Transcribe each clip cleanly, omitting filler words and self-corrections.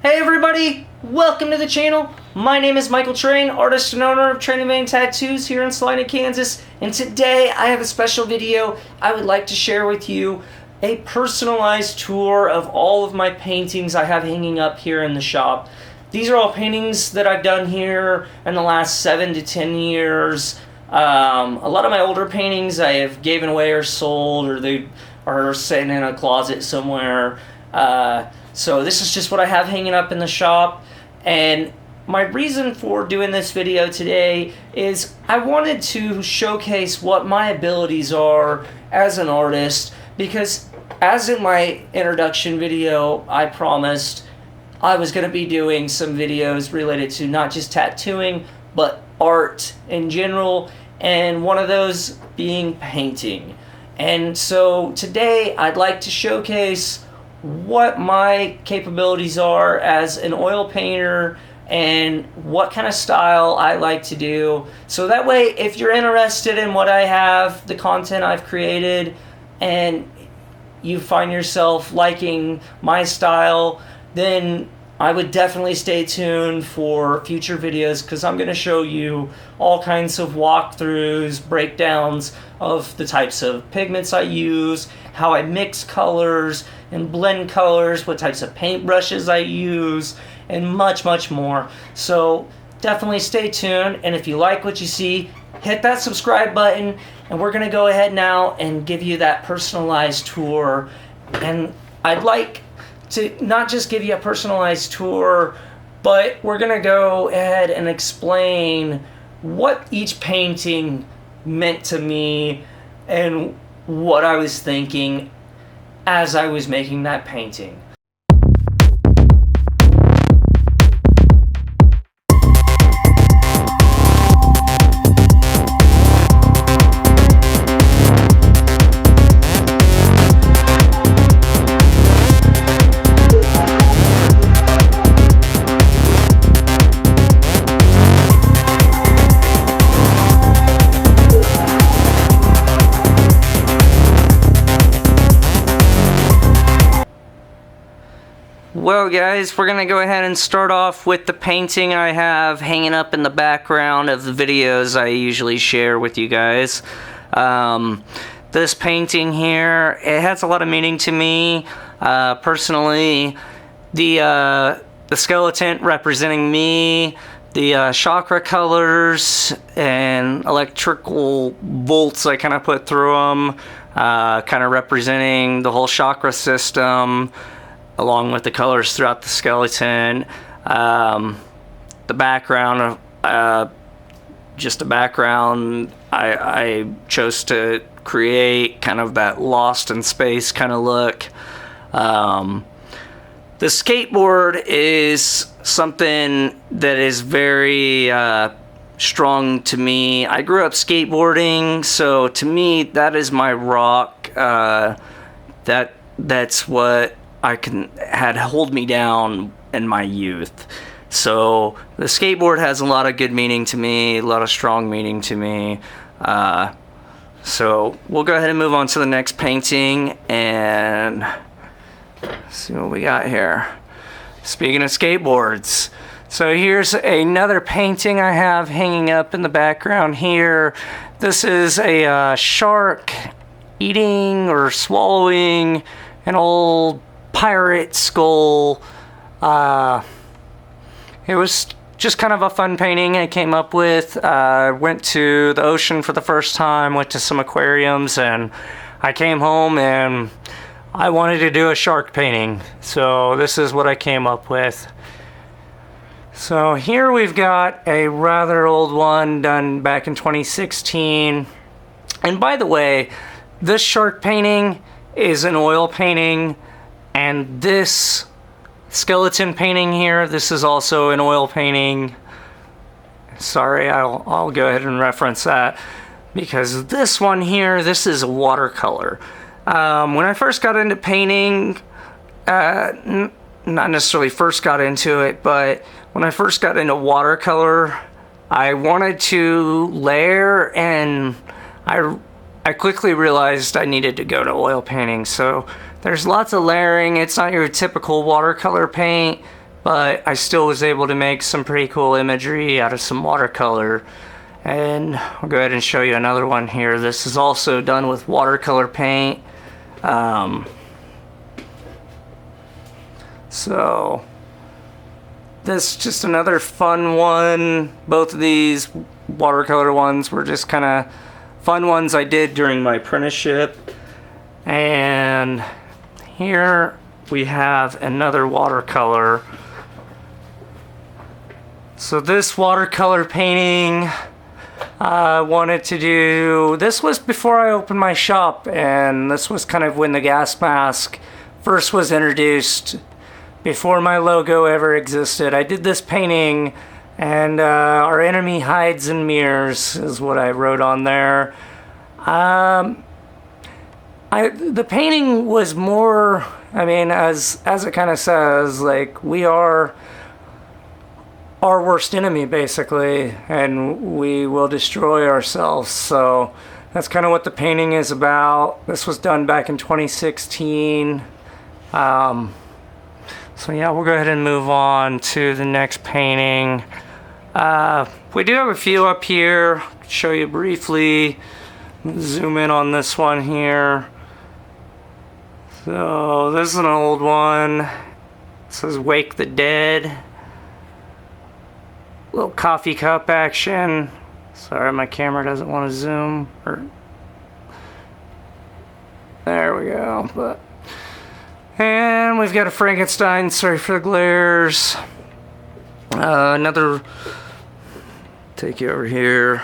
Hey everybody, welcome to the channel. My name is Michael Train, artist and owner of Train Bang Tattoos here in Salina, Kansas. And today I have a special video I would like to share with you, a personalized tour of all of my paintings I have hanging up here in the shop. These are all paintings that I've done here in the last 7 to 10 years. A lot of my older paintings I have given away or sold, or they are sitting in a closet somewhere. So this is just what I have hanging up in the shop, and my reason for doing this video today is I wanted to showcase what my abilities are as an artist, because as in my introduction video I promised I was going to be doing some videos related to not just tattooing but art in general, and one of those being painting. And so today I'd like to showcase what my capabilities are as an oil painter and what kind of style I like to do. So that way, if you're interested in what I have, the content I've created, and you find yourself liking my style, then I would definitely stay tuned for future videos, because I'm going to show you all kinds of walkthroughs, breakdowns of the types of pigments I use, how I mix colors and blend colors, what types of paint brushes I use, and much, much more. So definitely stay tuned, and if you like what you see, hit that subscribe button, and we're going to go ahead now and give you that personalized tour. And I'd like to not just give you a personalized tour, but we're going to go ahead and explain what each painting meant to me and what I was thinking as I was making that painting. Well guys, we're going to go ahead and start off with the painting I have hanging up in the background of the videos I usually share with you guys. This painting here, it has a lot of meaning to me. Personally, the skeleton representing me, the chakra colors and electrical bolts I kind of put through them, kind of representing the whole chakra system, along with the colors throughout the skeleton. The background, just a background I chose to create, kind of that lost in space kind of look. The skateboard is something that is very strong to me. I grew up skateboarding, so to me that is my rock. That's what had hold me down in my youth. So the skateboard has a lot of good meaning to me, a lot of strong meaning to me. So we'll go ahead and move on to the next painting and see what we got here. Speaking of skateboards, so here's another painting I have hanging up in the background here. This is a shark eating or swallowing an old pirate skull. It was just kind of a fun painting I came up with. Went to the ocean for the first time, went to some aquariums, and I came home and I wanted to do a shark painting. So this is what I came up with. So here we've got a rather old one done back in 2016. And by the way, this shark painting is an oil painting. And this skeleton painting here, this is also an oil painting. Sorry, I'll go ahead and reference that, because this one here, this is a watercolor. When I first got into painting, not necessarily first got into it, but when I first got into watercolor, I wanted to layer, and I quickly realized I needed to go to oil painting. So there's lots of layering. It's not your typical watercolor paint, but I still was able to make some pretty cool imagery out of some watercolor. And I'll go ahead and show you another one here. This is also done with watercolor paint. So this is just another fun one. Both of these watercolor ones were just kind of fun ones I did during my apprenticeship. And here we have another watercolor. So this watercolor painting I wanted to do, this was before I opened my shop, and this was kind of when the gas mask first was introduced, before my logo ever existed. I did this painting, and our enemy hides in mirrors is what I wrote on there. The painting was more, I mean, as it kind of says, like, we are our worst enemy, basically, and we will destroy ourselves. So that's kind of what the painting is about. This was done back in 2016. So yeah, we'll go ahead and move on to the next painting. We do have a few up here. Show you briefly. Zoom in on this one here. So this is an old one. It says "Wake the Dead." Little coffee cup action. Sorry, my camera doesn't want to zoom. There we go. And we've got a Frankenstein. Sorry for the glares. Another. Take you over here.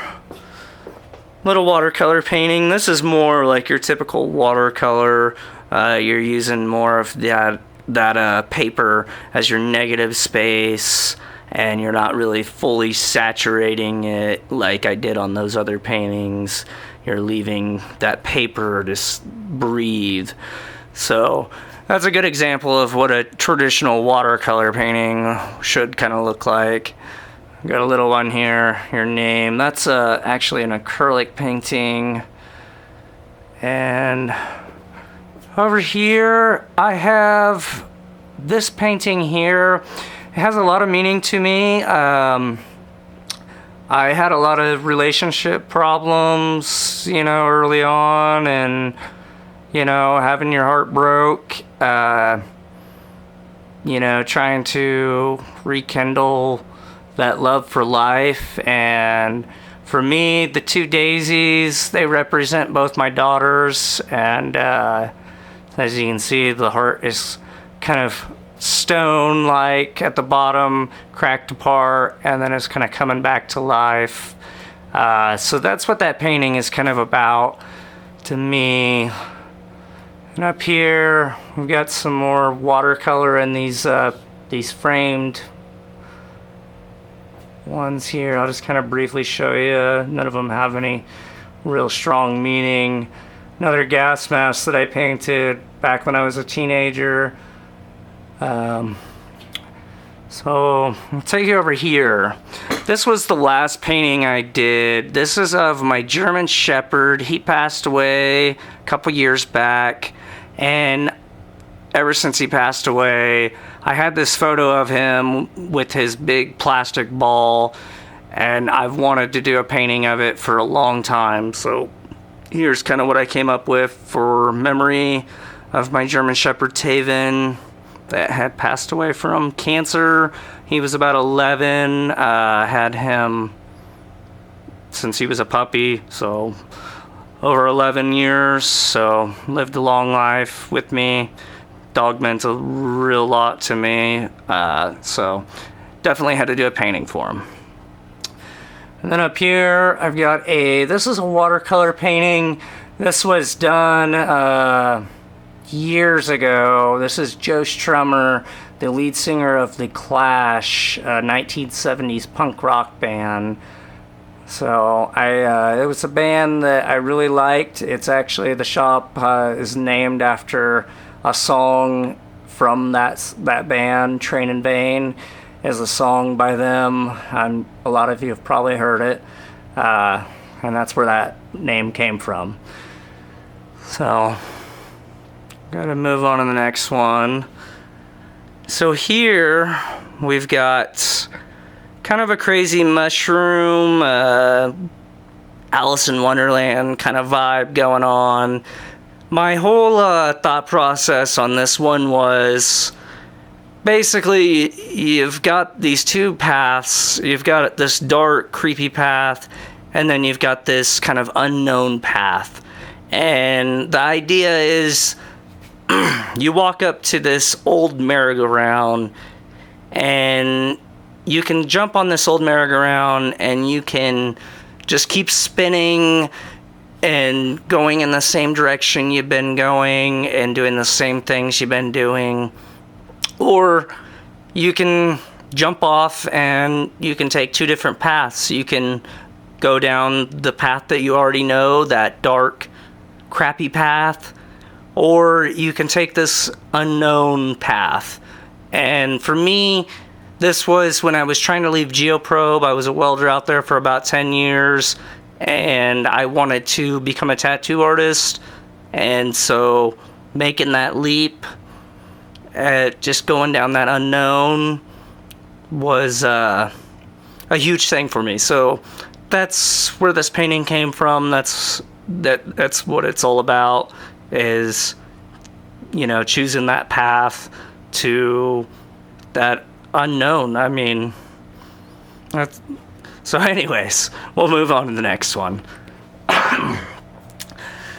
Little watercolor painting. This is more like your typical watercolor. You're using more of that paper as your negative space, and you're not really fully saturating it like I did on those other paintings. You're leaving that paper to breathe. So that's a good example of what a traditional watercolor painting should kind of look like. Got a little one here, your name. That's actually an acrylic painting. And over here, I have this painting here. It has a lot of meaning to me. I had a lot of relationship problems, early on, and, having your heart broke, trying to rekindle that love for life. And for me, the two daisies, they represent both my daughters, and as you can see, the heart is kind of stone-like at the bottom, cracked apart, and then it's kind of coming back to life. So that's what that painting is kind of about to me. And up here, we've got some more watercolor in these framed ones here. I'll just kind of briefly show you. None of them have any real strong meaning. Another gas mask that I painted back when I was a teenager. So I'll take you over here. This was the last painting I did. This is of my German Shepherd. He passed away a couple years back, and ever since he passed away, I had this photo of him with his big plastic ball, and I've wanted to do a painting of it for a long time. So here's kind of what I came up with for memory of my German Shepherd Taven that had passed away from cancer. He was about 11. Had him since he was a puppy, so over 11 years. So lived a long life with me. Dog meant a real lot to me. So definitely had to do a painting for him. And then up here, I've got this is a watercolor painting. This was done years ago. This is Joe Strummer, the lead singer of The Clash, 1970s punk rock band. So it was a band that I really liked. It's actually, the shop is named after a song from that band. Train in Vain is a song by them, and a lot of you have probably heard it, and that's where that name came from. So gotta move on to the next one. So here we've got kind of a crazy mushroom, Alice in Wonderland kind of vibe going on. My whole thought process on this one was basically you've got these two paths. You've got this dark, creepy path, and then you've got this kind of unknown path. And the idea is you walk up to this old merry-go-round, and you can jump on this old merry-go-round, and you can just keep spinning and going in the same direction you've been going and doing the same things you've been doing. Or you can jump off and you can take two different paths. You can go down the path that you already know, that dark, crappy path, or you can take this unknown path. And for me, this was when I was trying to leave Geoprobe. I was a welder out there for about 10 years, and I wanted to become a tattoo artist. And so making that leap, just going down that unknown was a huge thing for me. So that's where this painting came from. That's what it's all about, is, you know, choosing that path to that unknown. I mean, so anyways, we'll move on to the next one.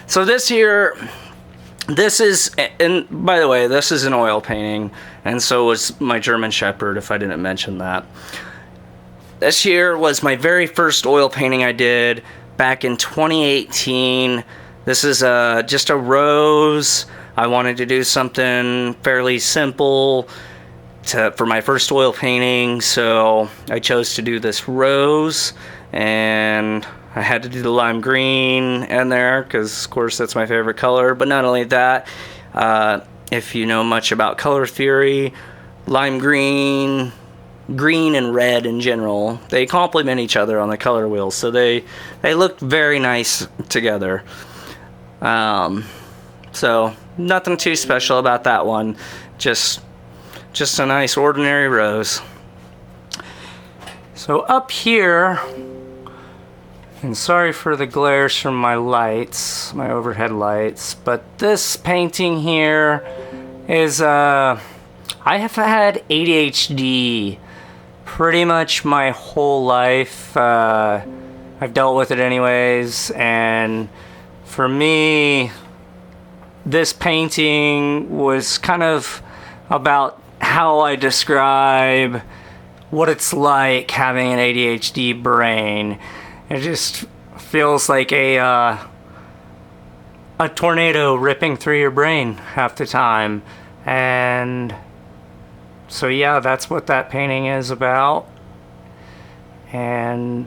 So this is, and by the way, this is an oil painting, and so was my German Shepherd, if I didn't mention that. This here was my very first oil painting I did back in 2018. This is just a rose. I wanted to do something fairly simple for my first oil painting, so I chose to do this rose, and I had to do the lime green in there because, of course, that's my favorite color. But not only that, if you know much about color theory, lime green, green and red in general, they complement each other on the color wheel, so they look very nice together. So nothing too special about that one, just a nice ordinary rose. So up here, and sorry for the glares from my lights, my overhead lights, but this painting here is, I have had ADHD pretty much my whole life. I've dealt with it anyways, and for me, this painting was kind of about how I describe what it's like having an ADHD brain. It just feels like a tornado ripping through your brain half the time. And so yeah, that's what that painting is about. And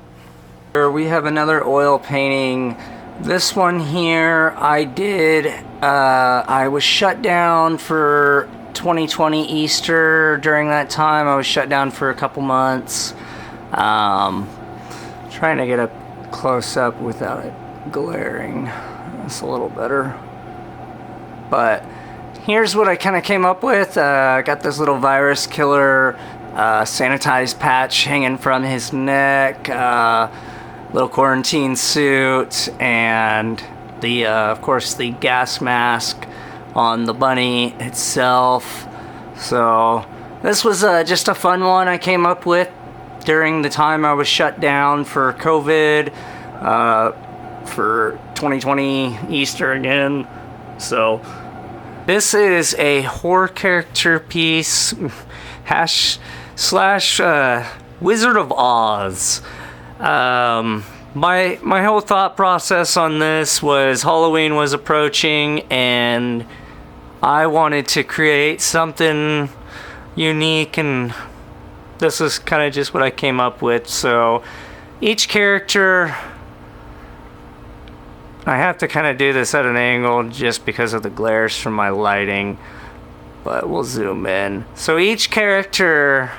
here we have another oil painting. This one here I did, I was shut down for 2020 Easter. During that time I was shut down for a couple months. Trying to get up close up without it glaring. That's a little better. But here's what I kind of came up with. I got this little virus killer sanitized patch hanging from his neck, little quarantine suit, and the of course the gas mask on the bunny itself. So this was just a fun one I came up with during the time I was shut down for COVID, for 2020 Easter again. So this is a horror character piece slash Wizard of Oz. My whole thought process on this was Halloween was approaching, and I wanted to create something unique, and this is kind of just what I came up with. So each character, I have to kind of do this at an angle just because of the glares from my lighting, but we'll zoom in. So each character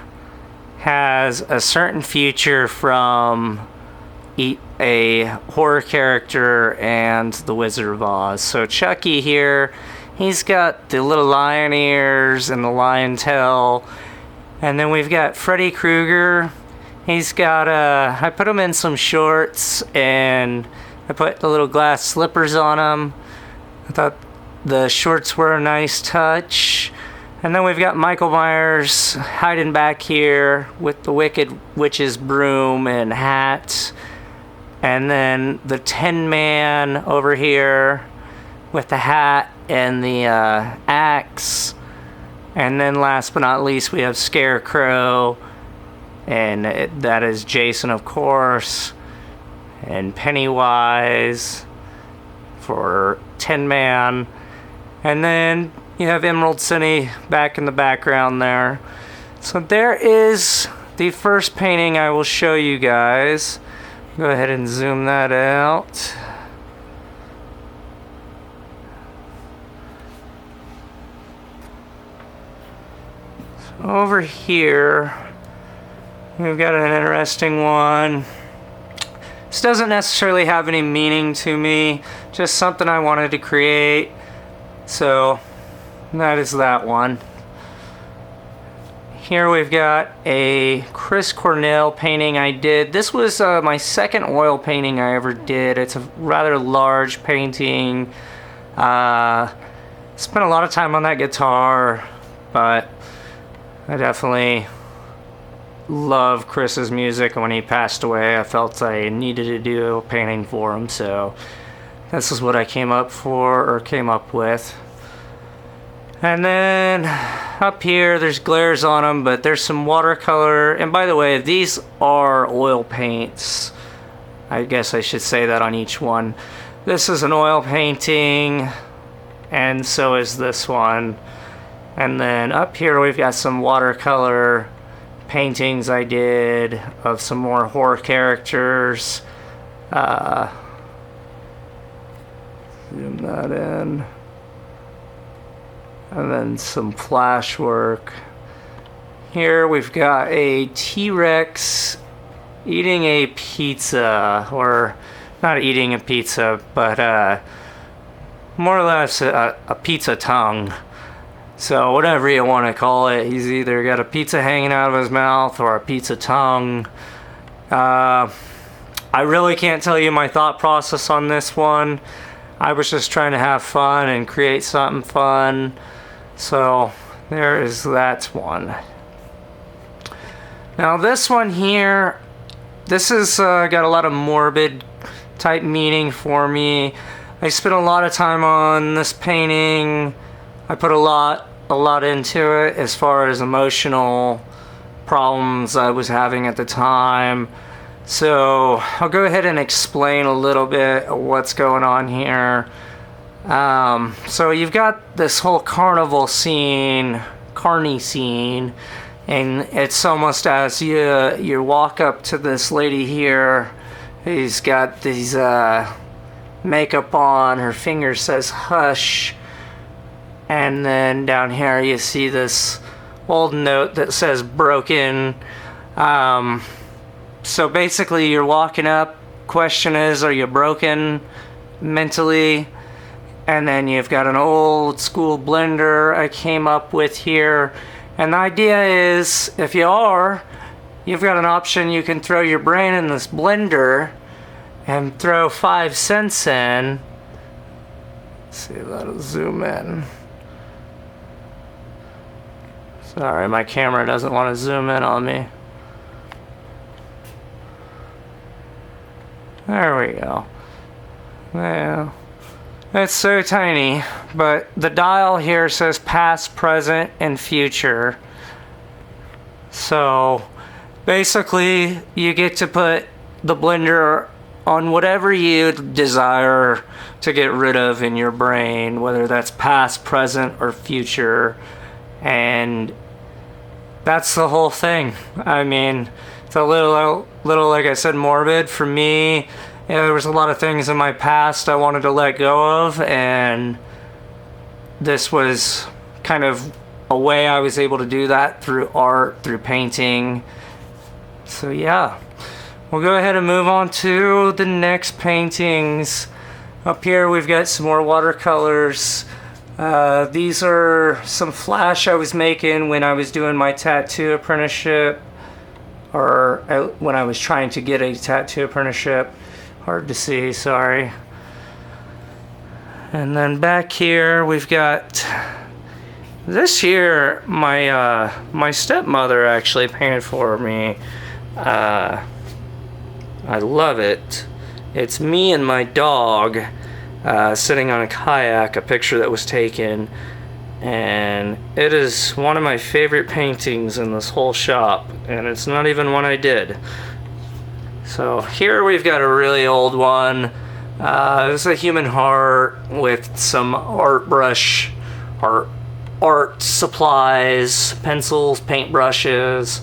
has a certain feature from a horror character and the Wizard of Oz. So Chucky here, he's got the little lion ears and the lion tail. And then we've got Freddy Krueger. He's got, I put him in some shorts and I put the little glass slippers on him. I thought the shorts were a nice touch. And then we've got Michael Myers hiding back here with the Wicked Witch's broom and hat. And then the Tin Man over here with the hat and the axe. And then last but not least, we have Scarecrow. And that is Jason, of course. And Pennywise for Tin Man. And then you have Emerald City back in the background there. So there is the first painting I will show you guys. Go ahead and zoom that out. So over here, we've got an interesting one. This doesn't necessarily have any meaning to me, just something I wanted to create. So that is that one. Here we've got a Chris Cornell painting I did. This was my second oil painting I ever did. It's a rather large painting. Spent a lot of time on that guitar, but I definitely love Chris's music. When he passed away, I felt I needed to do a painting for him, so this is what I came up with. And then up here, there's glares on them, but there's some watercolor. And by the way, these are oil paints. I guess I should say that on each one. This is an oil painting, and so is this one. And then up here, we've got some watercolor paintings I did of some more horror characters. Zoom that in. And then some flash work. Here we've got a T-Rex eating a pizza, or not eating a pizza, but more or less a pizza tongue. So whatever you want to call it, he's either got a pizza hanging out of his mouth or a pizza tongue. I really can't tell you my thought process on this one. I was just trying to have fun and create something fun. So there is that one. Now this one here, this has got a lot of morbid type meaning for me. I spent a lot of time on this painting. I put a lot into it as far as emotional problems I was having at the time. So I'll go ahead and explain a little bit of what's going on here. So you've got this whole carnival scene, carny scene, and it's almost as you walk up to this lady here who's got these makeup on, her finger says hush, and then down here you see this old note that says broken. So basically you're walking up, question is, are you broken mentally? And then you've got an old school blender I came up with here. And the idea is, if you are, you've got an option. You can throw your brain in this blender and throw 5 cents in. Let's see if that'll zoom in. Sorry, my camera doesn't want to zoom in on me. There we go. Yeah. It's so tiny, but the dial here says past, present, and future. So basically you get to put the blender on whatever you desire to get rid of in your brain, whether that's past, present, or future. And that's the whole thing. I mean, it's a little like I said, morbid for me. Yeah, there was a lot of things in my past I wanted to let go of, and this was kind of a way I was able to do that through art, through painting. So yeah, we'll go ahead and move on to the next paintings. Up here we've got some more watercolors. These are some flash I was making when I was doing my tattoo apprenticeship, or when I was trying to get a tattoo apprenticeship. Hard to see, sorry. And then back here we've got this here. My stepmother actually painted for me. I love it. It's me and my dog sitting on a kayak, a picture that was taken, and it is one of my favorite paintings in this whole shop, and it's not even one I did. So here we've got a really old one. It's a human heart with some art supplies, pencils, paintbrushes,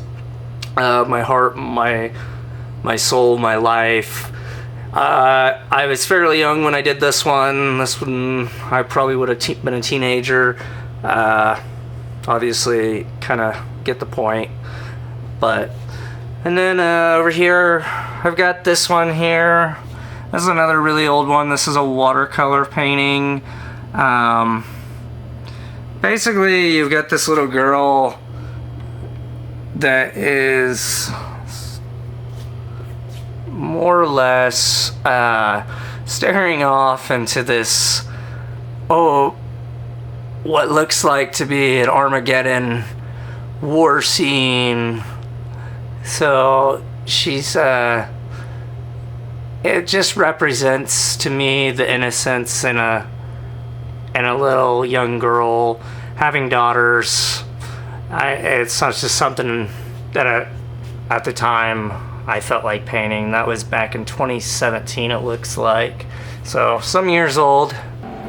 my heart, my soul, my life. I was fairly young when I did this one. This one, I probably would have been a teenager. Obviously, kind of get the point. And then over here, I've got this one here. This is another really old one. This is a watercolor painting. Basically, you've got this little girl that is more or less staring off into this, what looks like to be an Armageddon war scene. So she's it just represents to me the innocence in a little young girl having daughters. It's not just something that at the time I felt like painting. That was back in 2017, it looks like. So, some years old.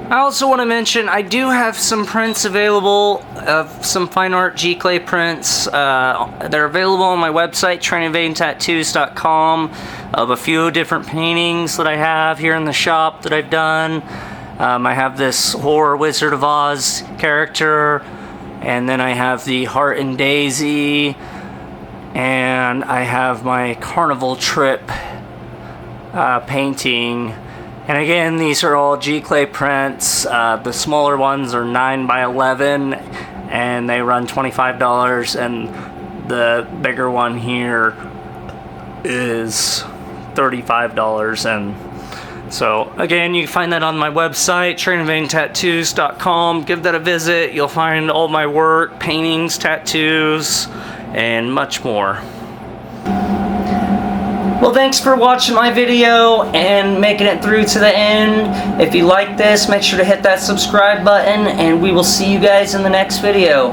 I also want to mention, I do have some prints available of some fine art G-clay prints. They're available on my website, trainandveintattoos.com, of a few different paintings that I have here in the shop that I've done. I have this horror Wizard of Oz character, and then I have the Heart and Daisy, and I have my Carnival Trip painting. And again, these are all G-clay prints. The smaller ones are 9x11, and they run $25, and the bigger one here is $35. And so again, you can find that on my website, trainandveintattoos.com. Give that a visit. You'll find all my work, paintings, tattoos, and much more. Well, thanks for watching my video and making it through to the end. If you like this, make sure to hit that subscribe button, and we will see you guys in the next video.